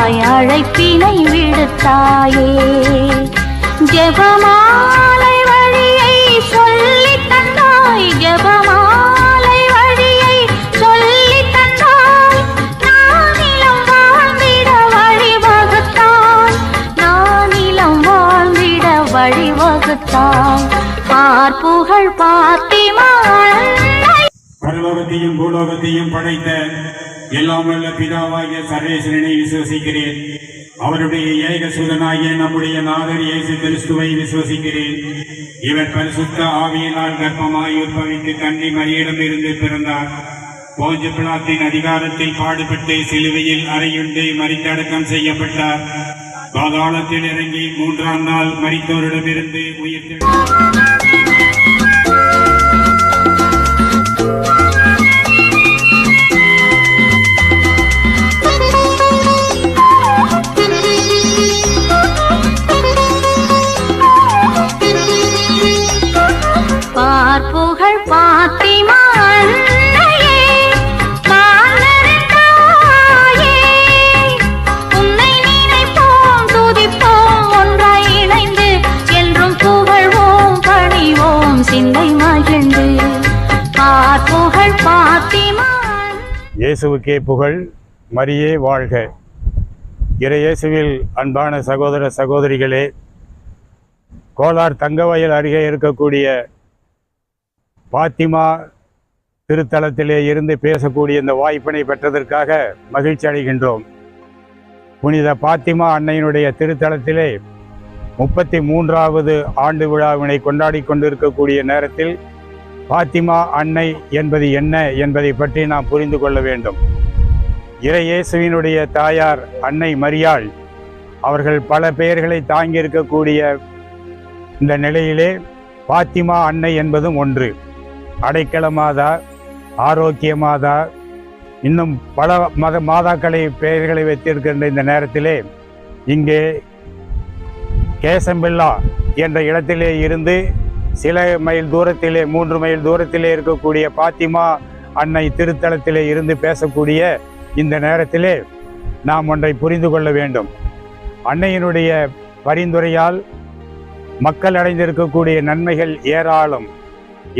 தந்தாய், அழைப்பினை விடுத்தாயே. ஜெபமாலை வழியை சொல்லி தந்தாய், ஜெபமாலை வழியை சொல்லி தந்தாய். நானிலம் வாழ்ந்திட வழிவகுத்தாய், நானிலம் வாழ்ந்திட வழிவகுத்தாய். பார்ப்புகழ் பாத்திமா பரலோகத்தையும் பூலோகத்தையும் படைத்த எல்லாம் வல்ல பிதாவாகிய சர்வேஸ்வரனை விசுவசிக்கிறேன். அவருடைய ஏகசுதனாகிய நம்முடைய நாதர் இயேசு கிறிஸ்துவை விசுவசிக்கிறேன். இவர் பரிசுத்த ஆவியினால் கர்ப்பமாய் உற்பவித்து கன்னி மரியிடமிருந்து பிறந்தார். போஞ்சு பிலாத்தின் அதிகாரத்தில் பாடுபட்டு சிலுவையில் அறையுண்டு மரித்தடக்கம் செய்யப்பட்டார். பாதாளத்தில் இறங்கி 3ஆம் நாள் மரித்தோரிடமிருந்து உயிர்த்தெழுந்தார். பார்ப்புகழ் பாத்திமா அன்னையே, மாந்தரின் தாயே, உன்னை நினைப்போம் துதிப்போம் ஒன்றாய் இணைந்து, என்றும் புகழ்வோம் பணிவோம் சிந்தை மகிழ்ந்து. பார்ப்புகழ் பாத்திமா. இயேசுவுக்கே புகழ், மரியே வாழ்க. இறையேசுவில் அன்பான சகோதர சகோதரிகளே, கோலார் தங்கவயல் அருகே இருக்கக்கூடிய பாத்திமா திருத்தலத்திலே இருந்து பேசக்கூடிய இந்த வாய்ப்பினை பெற்றதற்காக மகிழ்ச்சி அடைகின்றோம். புனித பாத்திமா அன்னையினுடைய திருத்தலத்திலே 33வது ஆண்டு விழாவினை கொண்டாடி கொண்டிருக்கக்கூடிய நேரத்தில் பாத்திமா அன்னை என்பது என்ன என்பதை பற்றி நாம் புரிந்து கொள்ள வேண்டும். இறையேசுவினுடைய தாயார் அன்னை மரியாள் அவர்கள் பல பெயர்களை தாங்கியிருக்கக்கூடிய இந்த நிலையிலே பாத்திமா அன்னை என்பதும் ஒன்று. அடைக்கல மாதா, ஆரோக்கிய மாதா, இன்னும் பல மாதாக்களை பெயர்களை வைத்திருக்கின்ற இந்த நேரத்திலே இங்கே கேசம்பில்லா என்ற இடத்திலே இருந்து சில மைல் தூரத்திலே 3 மைல் தூரத்திலே இருக்கக்கூடிய பாத்திமா அன்னை திருத்தலத்திலே இருந்து பேசக்கூடிய இந்த நேரத்திலே நாம் ஒன்றை புரிந்து கொள்ள வேண்டும். அன்னையினுடைய பரிந்துரையால் மக்கள் அடைந்திருக்கக்கூடிய நன்மைகள் ஏராளம்.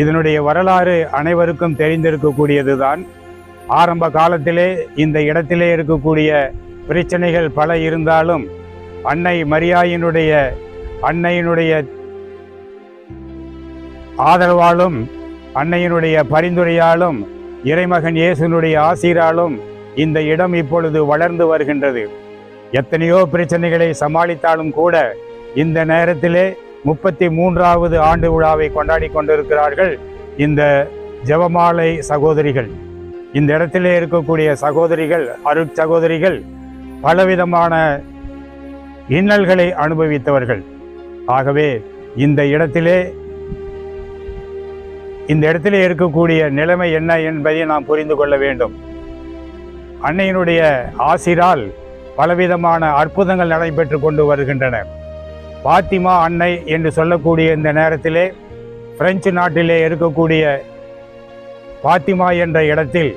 இதனுடைய வரலாறு அனைவருக்கும் தெரிந்திருக்கக்கூடியதுதான். ஆரம்ப காலத்திலே இந்த இடத்திலே இருக்கக்கூடிய பிரச்சனைகள் பல இருந்தாலும் அன்னை மரியாயினுடைய ஆதரவாலும் அன்னையினுடைய பரிந்துரையாலும் இறைமகன் இயேசுனுடைய ஆசீராலும் இந்த இடம் இப்பொழுது வளர்ந்து வருகின்றது. எத்தனையோ பிரச்சனைகளை சமாளித்தாலும் கூட இந்த நேரத்திலே 33வது ஆண்டு விழாவை கொண்டாடி கொண்டிருக்கிறார்கள் இந்த ஜெபமாலை சகோதரிகள். இந்த இடத்திலே இருக்கக்கூடிய சகோதரிகள், அருட்சகோதரிகள் பலவிதமான இன்னல்களை அனுபவித்தவர்கள். ஆகவே இந்த இடத்திலே இருக்கக்கூடிய நிலைமை என்ன என்பதை நாம் புரிந்து கொள்ள வேண்டும். அன்னையினுடைய ஆசிரால் பலவிதமான அற்புதங்கள் நடைபெற்று கொண்டு வருகின்றன. பாத்திமா அன்னை என்று சொல்லக்கூடிய இந்த நேரத்திலே பிரெஞ்சு நாட்டிலே இருக்கக்கூடிய பாத்திமா என்ற இடத்தில்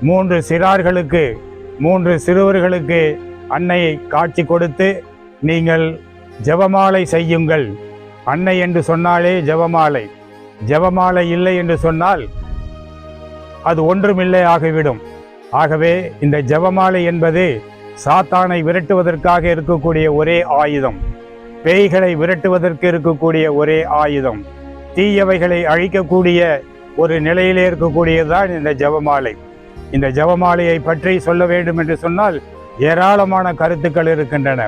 3 சிறுவர்களுக்கு அன்னையை காட்சி கொடுத்து, நீங்கள் ஜெபமாலை செய்யுங்கள். அன்னை என்று சொன்னாலே ஜெபமாலை, ஜெபமாலை இல்லை என்று சொன்னால் அது ஒன்றுமில்லை ஆகிவிடும். ஆகவே இந்த ஜெபமாலை என்பது சாத்தானை விரட்டுவதற்காக இருக்கக்கூடிய ஒரே ஆயுதம், பேய்களை விரட்டுவதற்கு இருக்கக்கூடிய ஒரே ஆயுதம், தீயவைகளை அழிக்கக்கூடிய ஒரு நிலையிலே இருக்கக்கூடியதுதான் இந்த ஜெபமாலை. இந்த ஜெபமாலையை பற்றி சொல்ல வேண்டும் என்று சொன்னால் ஏராளமான கருத்துக்கள் இருக்கின்றன.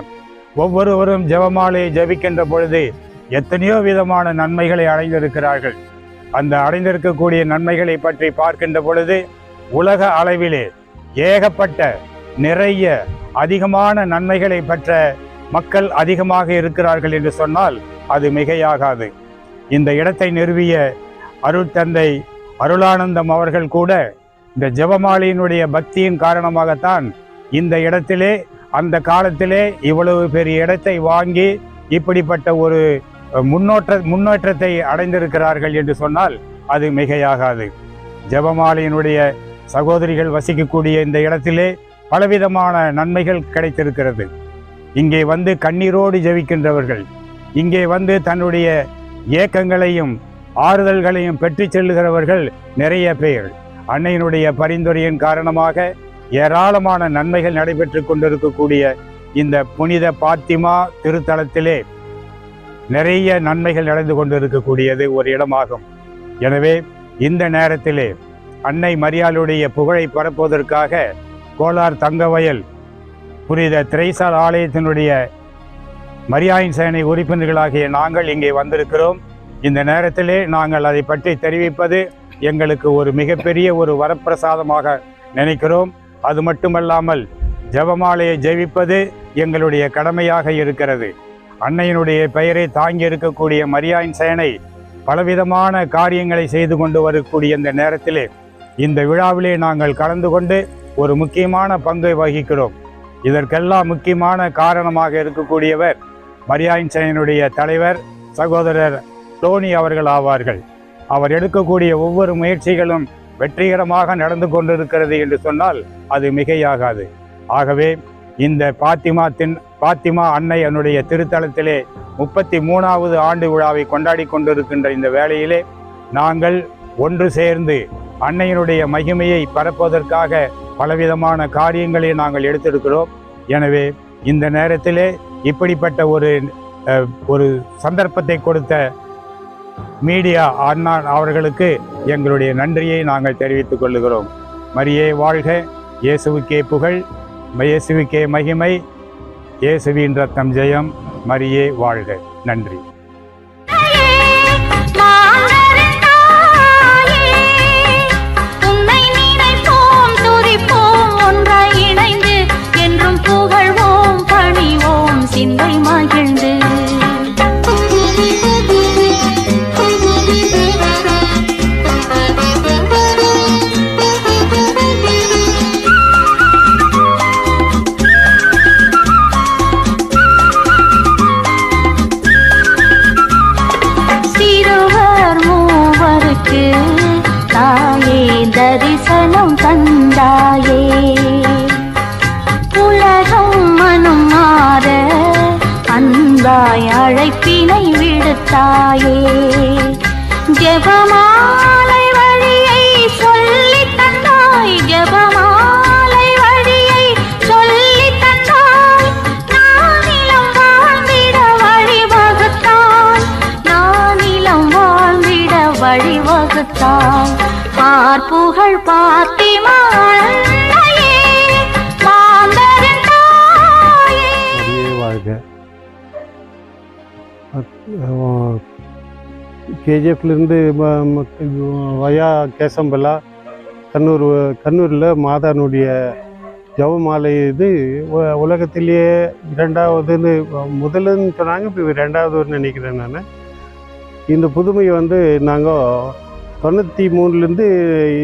ஒவ்வொருவரும் ஜெபமாலையை ஜபிக்கின்ற பொழுது எத்தனையோ விதமான நன்மைகளை அடைந்திருக்கிறார்கள். அந்த அடைந்திருக்கக்கூடிய நன்மைகளை பற்றி பார்க்கின்ற பொழுது உலக அளவிலே ஏகப்பட்ட நிறைய அதிகமான நன்மைகளை பெற்ற மக்கள் அதிகமாக இருக்கிறார்கள் என்று சொன்னால் அது மிகையாகாது. இந்த இடத்தை நிறுவிய அருட்தந்தை அருளானந்தம் அவர்கள் கூட இந்த ஜெபமாலையினுடைய பக்தியின் காரணமாகத்தான் இந்த இடத்திலே அந்த காலத்திலே இவ்வளவு பெரிய இடத்தை வாங்கி இப்படிப்பட்ட ஒரு முன்னேற்றத்தை அடைந்திருக்கிறார்கள் என்று சொன்னால் அது மிகையாகாது. ஜெபமாலையினுடைய சகோதரிகள் வசிக்கக்கூடிய இந்த இடத்திலே பலவிதமான நன்மைகள் கிடைத்திருக்கிறது. இங்கே வந்து கண்ணீரோடு ஜெபிக்கின்றவர்கள், இங்கே வந்து தன்னுடைய ஏக்கங்களையும் ஆறுதல்களையும் பெற்று செல்லுகிறவர்கள் நிறைய பேர். அன்னையினுடைய பரிந்துரையின் காரணமாக ஏராளமான நன்மைகள் நடைபெற்று கொண்டிருக்கக்கூடிய இந்த புனித பாத்திமா திருத்தலத்திலே நிறைய நன்மைகள் நடந்து கொண்டிருக்கக்கூடியது ஒரு இடமாகும். எனவே இந்த நேரத்திலே அன்னை மரியாளுடைய புகழை பரப்புவதற்காக கோலார் தங்கவயல் புனித திரைசால் ஆலயத்தினுடைய மரியாயின் சேனை உறுப்பினர்களாகிய நாங்கள் இங்கே வந்திருக்கிறோம். இந்த நேரத்திலே நாங்கள் அதை பற்றி தெரிவிப்பது எங்களுக்கு ஒரு மிகப்பெரிய ஒரு வரப்பிரசாதமாக நினைக்கிறோம். அது மட்டுமல்லாமல் ஜெபமாலையை ஜெபிப்பது எங்களுடைய கடமையாக இருக்கிறது. அன்னையினுடைய பெயரை தாங்கி இருக்கக்கூடிய மரியாயின் சேனை பலவிதமான காரியங்களை செய்து கொண்டு வரக்கூடிய இந்த நேரத்திலே இந்த விழாவிலே நாங்கள் கலந்து கொண்டு ஒரு முக்கியமான பங்கை வகிக்கிறோம். இதற்கெல்லாம் முக்கியமான காரணமாக இருக்கக்கூடியவர் மரியாயின் சேனையினுடைய தலைவர் சகோதரர் டோனி அவர்கள் ஆவார்கள். அவர் எடுக்கக்கூடிய ஒவ்வொரு முயற்சிகளும் வெற்றிகரமாக நடந்து கொண்டிருக்கிறது என்று சொன்னால் அது மிகையாகாது. ஆகவே இந்த பாத்திமா அன்னை என்னுடைய திருத்தலத்திலே 33வது ஆண்டு விழாவை கொண்டாடி கொண்டிருக்கின்ற இந்த வேளையிலே நாங்கள் ஒன்று சேர்ந்து அன்னையினுடைய மகிமையை பரப்புவதற்காக பலவிதமான காரியங்களை நாங்கள் எடுத்திருக்கிறோம். எனவே இந்த நேரத்திலே இப்படிப்பட்ட ஒரு சந்தர்ப்பத்தை கொடுத்த மீடியா அண்ணா அவர்களுக்கு எங்களுடைய நன்றியை நாங்கள் தெரிவித்துக் கொள்ளுகிறோம். மரியே வாழ்க, இயேசுவுக்கே புகழ், இயேசுவுக்கே மகிமை, இயேசுவின் ரத்தம் ஜெயம், மரியே வாழ்க. நன்றி. சிந்தை மகிழ்ந்து சிறுவர் மூவருக்கு தாயே தரிசனம் தந்தாயே, உலகம் மனம் மாற அன்பாய் அழைப்பினை விடுத்தாயே, ஜெபமாலை வழியை சொல்லி தந்தாய், ஜெபமாலை வழியை சொல்லி தந்தாய், நானிலம் வாழ்ந்திட வழிவகுத்தாய், நானிலம் வாழ்ந்திட வழிவகுத்தாய். ஆர்ப்புகழ் பாத்திமா அன்னையே, மாந்தரின் தாயே. கேஜிஎஃப்லேருந்து வயா கேசம்பலா கண்ணூரில் மாதானுடைய ஜெபமாலை இது உலகத்திலேயே இரண்டாவதுன்னு முதலுன்னு சொன்னாங்க, இப்போ ரெண்டாவதுன்னு நினைக்கிறேன் நான். இந்த புதுமை வந்து நாங்கள் 93லேருந்து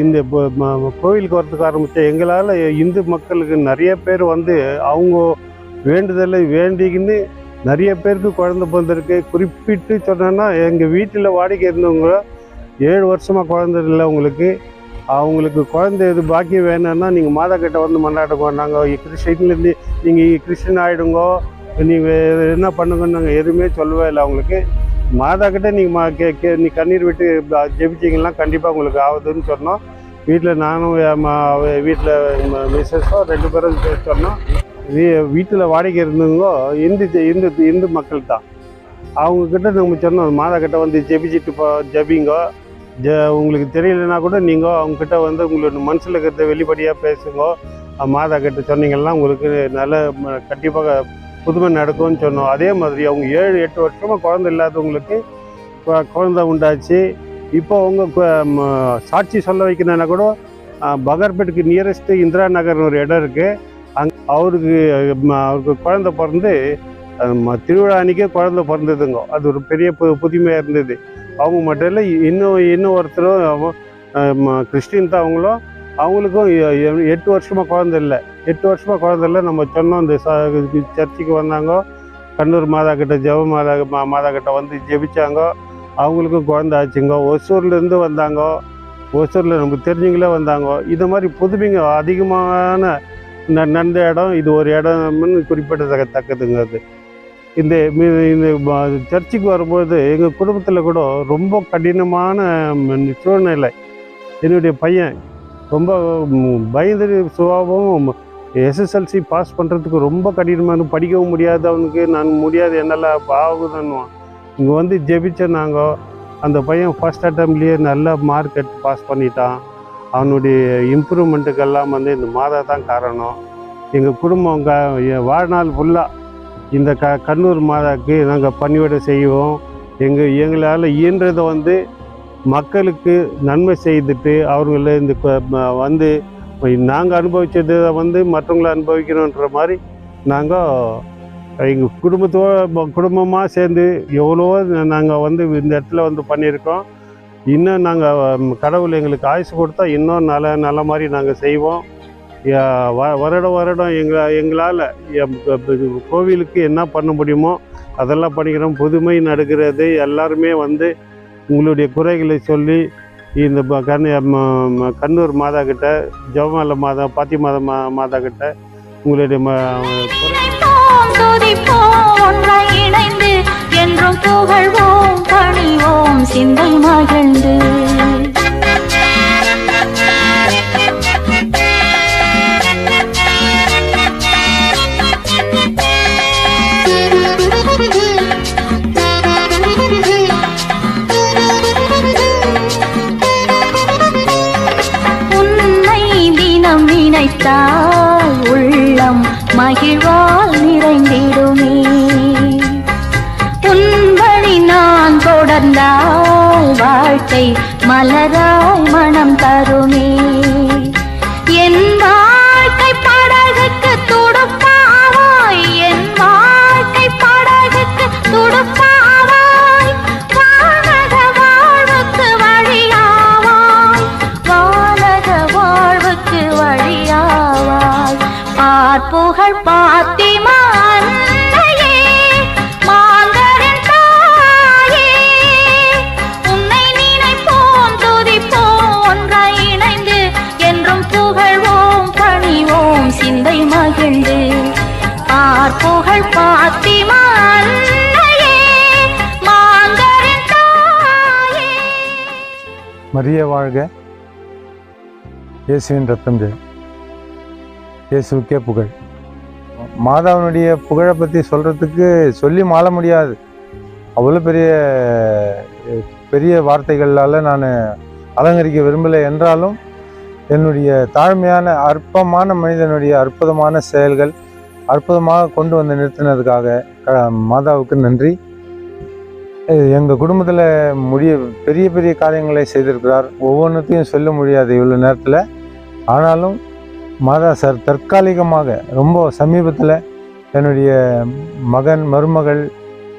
இந்த கோவிலுக்கு வரத்துக்கு ஆரம்பித்தோம். எங்களால் இந்து மக்களுக்கு நிறைய பேர் வந்து அவங்க வேண்டுதலை வேண்டிக்கின்னு நிறைய பேருக்கு குழந்தை பிறந்திருக்கு. குறிப்பிட்டு சொன்னோன்னா எங்கள் வீட்டில் வாடகை இருந்தவங்க 7 வருஷமாக குழந்தை இல்லை அவங்களுக்கு குழந்தை எது பாக்கியம் வேணும்னா நீங்கள் மாதா கிட்ட வந்து மன்றாடுங்க. நாங்கள் கிறிஸ்டின்லேருந்து நீங்கள் கிறிஸ்டின் ஆகிடுங்கோ, நீங்கள் என்ன பண்ணுங்கன்னு நாங்கள் எதுவுமே சொல்லவே இல்லை. அவங்களுக்கு மாதா கிட்ட நீங்கள் நீ கண்ணீர் விட்டு ஜெபிச்சிங்கன்னா கண்டிப்பாக உங்களுக்கு ஆகுதுன்னு சொன்னோம். வீட்டில் நானும் வீட்டில் மிஸ்ஸஸோ 2 பேரும் சொன்னோம். வீட்டில் வாடகை இருந்தவங்க இந்து மக்கள் தான். அவங்கக்கிட்ட நம்ம சொன்னோம், மாதா கிட்ட வந்து ஜெபிச்சுட்டு ஜபிங்கோ, உங்களுக்கு தெரியலன்னா கூட நீங்கள் அவங்கக்கிட்ட வந்து உங்களோட மனசில் இருக்கிறத வெளிப்படையாக பேசுங்கோ. மாதா கிட்ட சொன்னீங்கன்னா உங்களுக்கு நல்ல கண்டிப்பாக புதுமை நடக்கும்னு சொன்னோம். அதே மாதிரி அவங்க 7-8 வருஷமாக குழந்தை இல்லாதவங்களுக்கு குழந்தை உண்டாச்சு. இப்போ அவங்க சாட்சி சொல்ல வைக்கணுன்னா கூட பகர்பேட்டுக்கு நியரஸ்ட்டு இந்திரா நகர்னு ஒரு இடம் இருக்குது. அவருக்கு குழந்தை பிறந்து திருவிழா அன்றைக்கே குழந்தை பிறந்ததுங்க. அது ஒரு பெரிய புதுமையாக இருந்தது. அவங்க மட்டும் இல்லை, இன்னும் ஒருத்தரும் கிறிஸ்டின் தான். அவங்களுக்கும் 8 வருஷமாக குழந்தை இல்லை. 8 வருஷமாக குழந்தை இல்லை. நம்ம சொன்னோம், இந்த சர்ச்சுக்கு வந்தாங்க, கண்ணூர் மாதா கிட்ட மாதா கிட்ட வந்து ஜெபிச்சாங்க. அவங்களுக்கும் குழந்தை ஆச்சுங்க. ஒசூர்லேருந்து வந்தாங்க, ஒசூரில் நமக்கு தெரிஞ்சவங்களே வந்தாங்க. இது மாதிரி புதுமைங்க அதிகமான நடந்த இடம் இது ஒரு இடம்னு குறிப்பிடத்தக்கதுங்க. அது இந்த சர்ச்சுக்கு வரும்போது எங்கள் குடும்பத்தில் கூட ரொம்ப கடினமான சூழ்நிலை. என்னுடைய பையன் ரொம்ப பயந்து சுபாவம், எஸ்எஸ்எல்சி பாஸ் பண்ணுறதுக்கு ரொம்ப கடினமாக, படிக்கவும் முடியாது அவனுக்கு, நான் முடியாது என்னால் ஆகுதுன்னுவான். இங்கே வந்து ஜெபிச்ச நாங்கள் அந்த பையன் ஃபஸ்ட் அட்டம்ப்ட்லேயே நல்ல மார்க் எடுத்து பாஸ் பண்ணிட்டான். அவனுடைய இம்ப்ரூவ்மெண்ட்டுக்கெல்லாம் வந்து இந்த மாதா தான் காரணம். எங்கள் குடும்பம் வாழ்நாள் ஃபுல்லாக இந்த கண்ணூர் மாதாக்கு நாங்கள் பணிவிடை செய்வோம். எங்களால் இயன்றதை வந்து மக்களுக்கு நன்மை செய்துட்டு அவங்கள இந்த வந்து நாங்கள் அனுபவித்ததை வந்து மற்றவங்கள அனுபவிக்கணுன்ற மாதிரி நாங்கள் எங்கள் குடும்பமாக சேர்ந்து எவ்வளவோ நாங்கள் வந்து இந்த இடத்துல வந்து பண்ணியிருக்கோம். இன்னும் நாங்கள் கடவுள் எங்களுக்கு ஆயுசு கொடுத்தா இன்னும் நல்ல மாதிரி நாங்கள் செய்வோம். வருடம் எங்களால் கோவிலுக்கு என்ன பண்ண முடியுமோ அதெல்லாம் பண்ணிக்கிறோம். புதுமை நடக்கிறது எல்லாருமே வந்து உங்களுடைய குறைகளை சொல்லி இந்த கண்ணூர் மாதா கிட்ட, ஜெபமாலை மாதா, பாத்தி மாதா கிட்ட உங்களுடைய இணைந்து என்றும் புகழ்வோம், பணிவோம், சிந்தை மகிழ்ந்து. நினைத்தால் உள்ளம் மகிழ்வால் நிறைந்திடுமே. உன் வழி நான் தொடர்ந்தால் வாழ்க்கை மலராய் மனம் தருமே. என் வாழ்க்கை படகுக்கு துடுப்பாவாய், என் வாழ்க்கை படகுக்கு துடுப்பாவாய், வானக வாழ்வுக்கு வழியாவாய், வானக வாழ்வுக்கு வழியாவாய். பார்ப்புகழ் பாத்திமா அன்னையே, மாந்தரின் தாயே, உன்னை நினைப்போம், துதிப்போம், ஒன்றாய் இணைந்து என்றும் புகழ்வோம், பணிவோம், சிந்தை மகிழ்ந்து. பார்ப்புகழ் பாத்திமா அன்னையே, மாந்தரின் தாயே. மரியே வாழ்க, இயேசுவின் ரத்தம் ஜெயம், இயேசுக்கே புகழ். மாதாவினுடைய புகழை பற்றி சொல்கிறதுக்கு சொல்லி மாள முடியாது. அவ்வளோ பெரிய வார்த்தைகளால் நான் அலங்கரிக்க விரும்பலை என்றாலும் என்னுடைய தாழ்மையான அற்பமான மனிதனுடைய அற்புதமான செயல்கள் அற்புதமாக கொண்டு வந்து நிறுத்தினதுக்காக மாதாவுக்கு நன்றி. எங்கள் குடும்பத்தில் பெரிய பெரிய காரியங்களை செய்திருக்கிறார். ஒவ்வொன்றுத்தையும் சொல்ல முடியாது இவ்வளோ நேரத்தில். ஆனாலும் மாதா சார் தற்காலிகமாக ரொம்ப சமீபத்தில் என்னுடைய மகன், மருமகள்,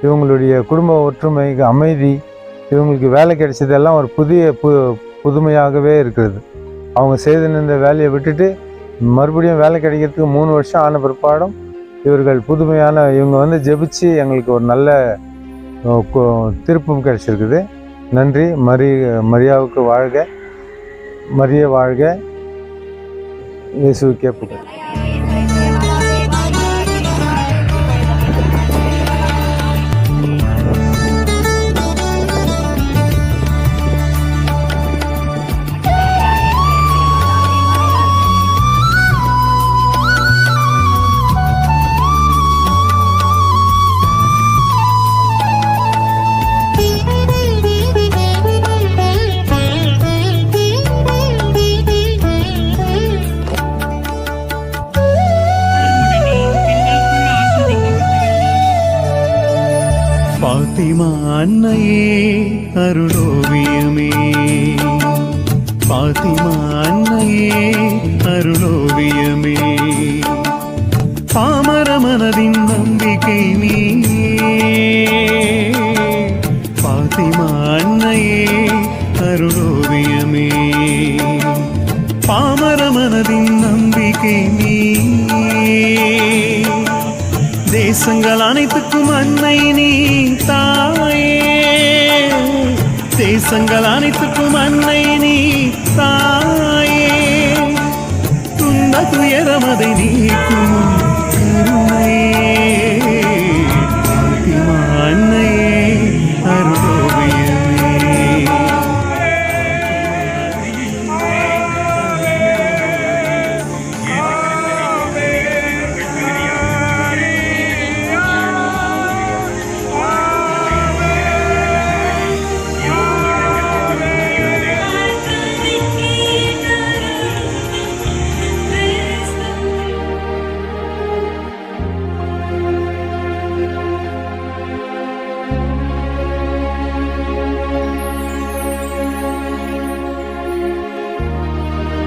இவங்களுடைய குடும்ப ஒற்றுமை, அமைதி, இவங்களுக்கு வேலை கிடைச்சதெல்லாம் ஒரு புதுமையாகவே இருக்கிறது. அவங்க செய்து நின்ற வேலையை விட்டுட்டு மறுபடியும் வேலை கிடைக்கிறதுக்கு 3 வருஷம் ஆன பிற்பாடும் இவர்கள் இவங்க வந்து ஜெபிச்சு எங்களுக்கு ஒரு நல்ல திருப்பம் கிடைச்சிருக்குது. நன்றி. மரியாவுக்கு வாழ்க, மரியே வாழ்க, இயேசுக்கே புகழ். பாத்திமா அன்னையே அருளோவியமே, பாத்திமா அன்னையே அருளோவியமே, பாமர மனதின் நம்பிக்கை நீ, பாத்திமா அன்னையே அருளோவியமே, பாமர மனதின் நம்பிக்கை நீ. தேசங்கள் அனைத்துக்கும் அன்னை நீ தா